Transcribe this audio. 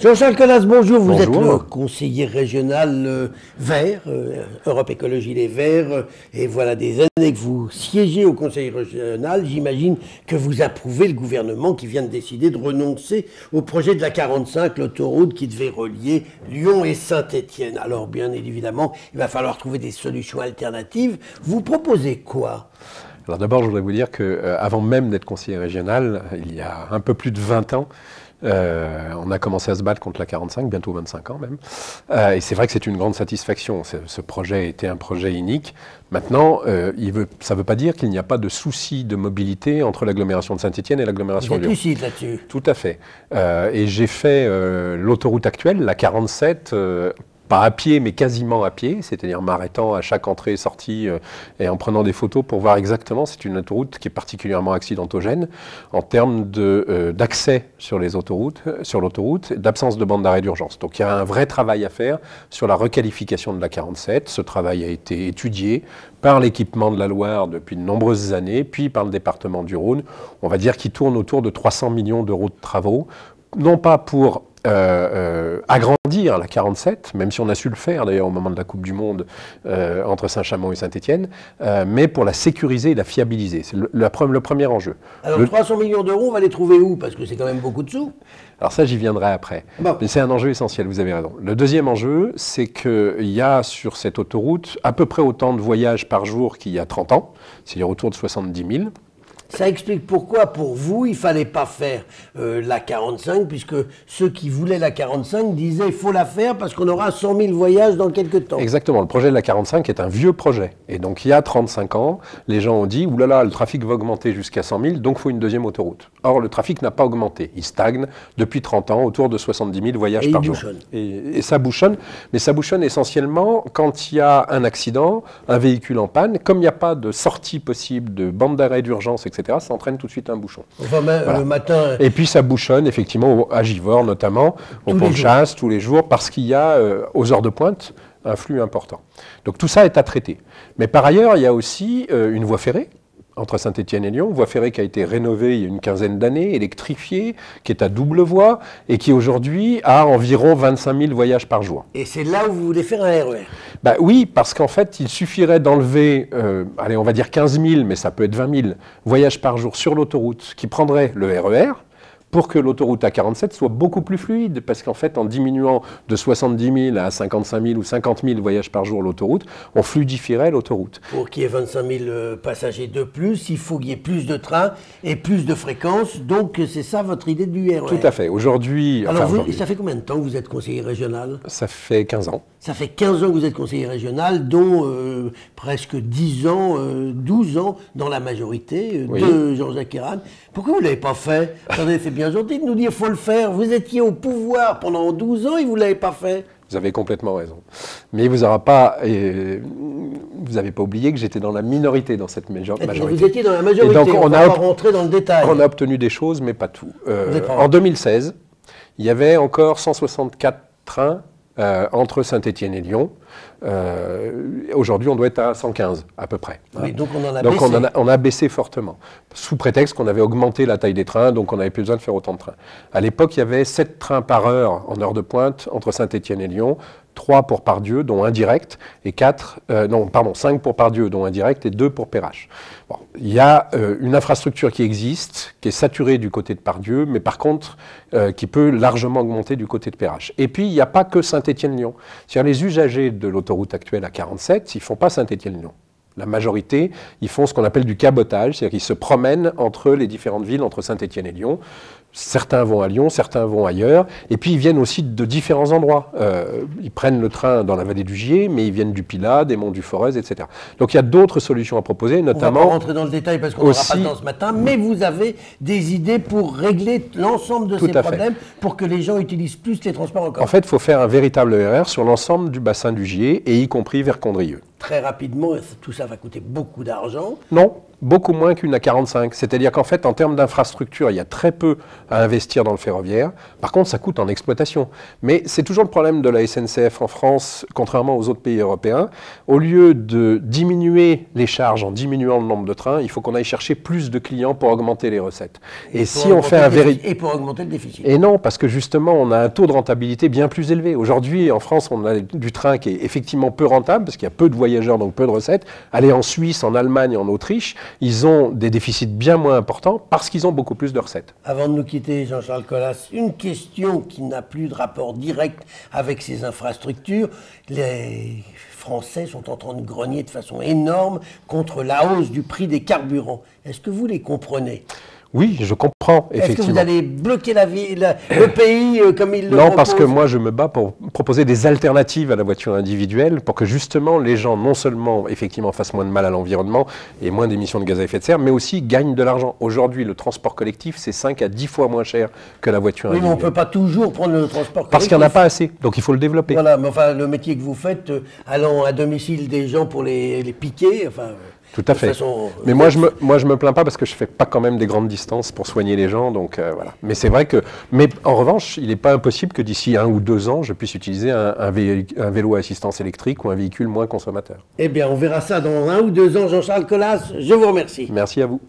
Jean-Charles Colas, bonjour. Vous Bonjour. êtes le conseiller régional Vert, Europe Écologie Les Verts, et voilà des années que vous siégez au conseil régional. J'imagine que vous approuvez le gouvernement qui vient de décider de renoncer au projet de la 45, l'autoroute qui devait relier Lyon et Saint-Étienne. Alors bien évidemment, il va falloir trouver des solutions alternatives. Vous proposez quoi ? Alors d'abord, je voudrais vous dire qu'avant même d'être conseiller régional, il y a un peu plus de 20 ans, on a commencé à se battre contre la 45, bientôt 25 ans même. Et c'est vrai que c'est une grande satisfaction. Ce projet était un projet unique. Maintenant, ça ne veut pas dire qu'il n'y a pas de souci de mobilité entre l'agglomération de Saint-Étienne et l'agglomération de Lyon. Vous êtes lucide là-dessus. Tout à fait. Et j'ai fait l'autoroute actuelle, la 47, pas à pied, mais quasiment à pied, c'est-à-dire m'arrêtant à chaque entrée et sortie et en prenant des photos pour voir exactement. C'est une autoroute qui est particulièrement accidentogène en termes d'accès sur l'autoroute, d'absence de bande d'arrêt d'urgence. Donc il y a un vrai travail à faire sur la requalification de la 47. Ce travail a été étudié par l'équipement de la Loire depuis de nombreuses années, puis par le département du Rhône. On va dire qu'il tourne autour de 300 millions d'euros de travaux, non pas pour agrandir la 47, même si on a su le faire d'ailleurs au moment de la Coupe du Monde entre Saint-Chamond et Saint-Étienne, mais pour la sécuriser et la fiabiliser. C'est le premier enjeu. Alors 300 millions d'euros, on va les trouver où? Parce que c'est quand même beaucoup de sous. Alors ça, j'y viendrai après. Bon. Mais c'est un enjeu essentiel, vous avez raison. Le deuxième enjeu, c'est qu'il y a sur cette autoroute à peu près autant de voyages par jour qu'il y a 30 ans, c'est-à-dire autour de 70 000. Ça explique pourquoi, pour vous, il ne fallait pas faire la 45, puisque ceux qui voulaient la 45 disaient qu'il faut la faire parce qu'on aura 100 000 voyages dans quelques temps. Exactement. Le projet de la 45 est un vieux projet. Et donc, il y a 35 ans, les gens ont dit « Oulala, le trafic va augmenter jusqu'à 100 000, donc il faut une deuxième autoroute ». Or, le trafic n'a pas augmenté. Il stagne depuis 30 ans, autour de 70 000 voyages par jour. Et ça bouchonne. Mais ça bouchonne essentiellement quand il y a un accident, un véhicule en panne. Comme il n'y a pas de sortie possible, de bande d'arrêt d'urgence, etc., ça entraîne tout de suite un bouchon. Enfin, voilà. Le matin... Et puis ça bouchonne, effectivement, à Givors notamment, au pont de Chasse, tous les jours, parce qu'il y a, aux heures de pointe, un flux important. Donc tout ça est à traiter. Mais par ailleurs, il y a aussi une voie ferrée entre Saint-Étienne et Lyon, voie ferrée qui a été rénovée il y a une quinzaine d'années, électrifiée, qui est à double voie et qui aujourd'hui a environ 25 000 voyages par jour. Et c'est là où vous voulez faire un RER? Bah oui, parce qu'en fait, il suffirait d'enlever, allez, on va dire 15 000, mais ça peut être 20 000 voyages par jour sur l'autoroute qui prendrait le RER, pour que l'autoroute A47 soit beaucoup plus fluide. Parce qu'en fait, en diminuant de 70 000 à 55 000 ou 50 000 voyages par jour l'autoroute, on fluidifierait l'autoroute. Pour qu'il y ait 25 000 passagers de plus, il faut qu'il y ait plus de trains et plus de fréquences. Donc, c'est ça votre idée du RER? Tout à fait. Aujourd'hui... Alors, ça fait combien de temps que vous êtes conseiller régional? Ça fait 15 ans. Ça fait 15 ans que vous êtes conseiller régional, dont presque 10 ans, 12 ans dans la majorité de Jean-Jacques Hérane. Pourquoi vous ne l'avez pas fait? Attendez, c'est bien gentil de nous dire qu'il faut le faire. Vous étiez au pouvoir pendant 12 ans et vous ne l'avez pas fait. Vous avez complètement raison. Mais vous n'avez pas oublié que j'étais dans la minorité dans cette majorité. Vous étiez dans la majorité, donc on va pas rentrer dans le détail. On a obtenu des choses, mais pas tout. En 2016, il y avait encore 164 trains entre Saint-Étienne et Lyon. Aujourd'hui, on doit être à 115 à peu près. Oui, donc on en a baissé. On a baissé fortement, sous prétexte qu'on avait augmenté la taille des trains, donc on n'avait plus besoin de faire autant de trains. À l'époque, il y avait 7 trains par heure en heure de pointe entre Saint-Étienne et Lyon, 3 pour Pardieu, dont un direct, et 5 pour Pardieu, dont un direct, et 2 pour Perrache. Bon, il y a une infrastructure qui existe, qui est saturée du côté de Pardieu, mais par contre, qui peut largement augmenter du côté de Perrache. Et puis, il n'y a pas que Saint-Étienne-Lyon. C'est-à-dire les usagers de l'autoroute actuelle à 47, ils ne font pas Saint-Étienne-Lyon. La majorité, ils font ce qu'on appelle du cabotage, c'est-à-dire qu'ils se promènent entre les différentes villes, entre Saint-Étienne et Lyon. Certains vont à Lyon, certains vont ailleurs, et puis ils viennent aussi de différents endroits. Ils prennent le train dans la vallée du Gier, mais ils viennent du Pilat, des monts du Forez, etc. Donc il y a d'autres solutions à proposer, notamment... On va pas rentrer dans le détail parce qu'on n'aura pas le temps ce matin, mais vous avez des idées pour régler l'ensemble de ces problèmes, pour que les gens utilisent plus les transports en commun. En fait, il faut faire un véritable RER sur l'ensemble du bassin du Gier, et y compris vers Condrieu. Très rapidement, tout ça va coûter beaucoup d'argent. Non. beaucoup moins qu'une A45. C'est-à-dire qu'en fait, en termes d'infrastructure, il y a très peu à investir dans le ferroviaire. Par contre, ça coûte en exploitation. Mais c'est toujours le problème de la SNCF en France, contrairement aux autres pays européens. Au lieu de diminuer les charges en diminuant le nombre de trains, il faut qu'on aille chercher plus de clients pour augmenter les recettes. Et si on fait un Et pour augmenter le déficit. Et non, parce que justement, on a un taux de rentabilité bien plus élevé. Aujourd'hui, en France, on a du train qui est effectivement peu rentable, parce qu'il y a peu de voyageurs, donc peu de recettes. Aller en Suisse, en Allemagne, en Autriche, ils ont des déficits bien moins importants parce qu'ils ont beaucoup plus de recettes. Avant de nous quitter, Jean-Charles Colas, une question qui n'a plus de rapport direct avec ces infrastructures. Les Français sont en train de grogner de façon énorme contre la hausse du prix des carburants. Est-ce que vous les comprenez ? Oui, je comprends, effectivement. Est-ce que vous allez bloquer le pays comme il le propose ? Non, parce que moi, je me bats pour proposer des alternatives à la voiture individuelle pour que justement les gens, non seulement effectivement fassent moins de mal à l'environnement et moins d'émissions de gaz à effet de serre, mais aussi gagnent de l'argent. Aujourd'hui, le transport collectif, c'est 5 à 10 fois moins cher que la voiture individuelle. Oui, mais on ne peut pas toujours prendre le transport collectif. Parce qu'il n'y en a pas assez, donc il faut le développer. Voilà, mais enfin, le métier que vous faites, allant à domicile des gens pour les piquer, enfin... Tout à fait. Mais moi, je me plains pas parce que je fais pas quand même des grandes distances pour soigner les gens, donc voilà. Mais c'est vrai que, mais en revanche, il n'est pas impossible que d'ici 1 ou 2 ans, je puisse utiliser un vélo à assistance électrique ou un véhicule moins consommateur. Eh bien, on verra ça dans 1 ou 2 ans. Jean-Charles Colas, je vous remercie. Merci à vous.